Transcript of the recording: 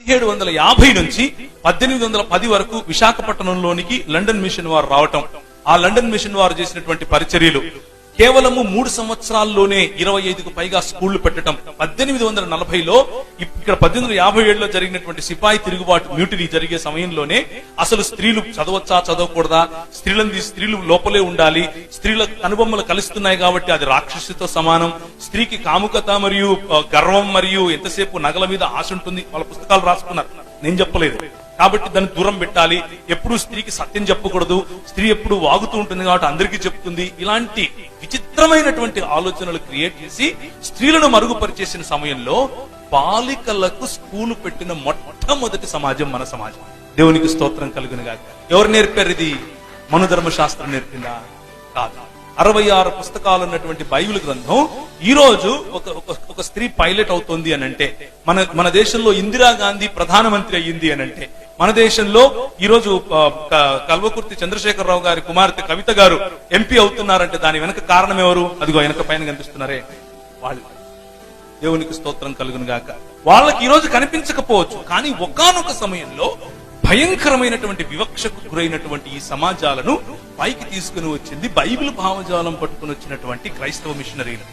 1750 నుంచి 1810 వరకు విశాఖపట్నంలోనికి London machine వారు రావటం, ఆ లండన్ మిషన్ వారు చేసినటువంటి పరిచర్యలు, కేవలము 3 సంవత్సరాల్లోనే 25కు పైగా స్కూళ్లు పెట్టడం. 1840లో ఇక్కడ 1857లో జరిగినటువంటి సిపాయి తిరుగుబాటు మ్యూటినీ జరిగే సమయంలోనే అసలు స్త్రీలు చదవచ్చా చదవకూడదా, స్త్రీలు లోపలే ఉండాలి, స్త్రీల కనుబొమ్మలు కలుస్తున్నాయి కాబట్టి అది రాక్షసితో సమానం, స్త్రీకి కాముకత మరియు గర్వం మరియు ఎంతసేపు నగల మీద ఆశ ఉంటుంది, వాళ్ళ పుస్తకాలు రాసుకున్నారు, నేను చెప్పలేదు. కాబట్టి దాన్ని దూరం పెట్టాలి, ఎప్పుడు స్త్రీకి సత్యం చెప్పకూడదు, స్త్రీ ఎప్పుడు వాగుతూ ఉంటుంది కాబట్టి అందరికీ చెప్తుంది, ఇలాంటి విచిత్రమైనటువంటి ఆలోచనలు క్రియేట్ చేసి స్త్రీలను మరుగుపరిచేసిన సమయంలో బాలికలకు స్కూలు పెట్టిన మొట్టమొదటి సమాజం మన సమాజం. దేవునికి స్తోత్రం కలుగునుగాక. ఎవరు నేర్పారు ఇది? మనుధర్మశాస్త్రం నేర్పిందా? కాదు. 66 పుస్తకాలు ఉన్నటువంటి బైబిల్ గ్రంథం ఈ రోజు ఒక స్త్రీ పైలట్ అవుతోంది అని అంటే, మన దేశంలో ఇందిరాగాంధీ ప్రధానమంత్రి అయ్యింది అని అంటే, మన దేశంలో ఈ రోజు కల్వకుర్తి చంద్రశేఖరరావు గారి కుమార్తె కవిత గారు ఎంపీ అవుతున్నారంటే దాని వెనక కారణం ఎవరు? అదిగో వెనక పైన కనిపిస్తున్నారే వాళ్ళు. దేవునికి స్తోత్రం కలుగును గాక. వాళ్ళకి ఈ రోజు కనిపించకపోవచ్చు, కానీ ఒకానొక సమయంలో భయంకరమైనటువంటి వివక్షకు గురైనటువంటి ఈ సమాజాలను పైకి తీసుకుని వచ్చింది బైబిల్ భావజాలం పట్టుకుని వచ్చినటువంటి క్రైస్తవ మిషనరీలు.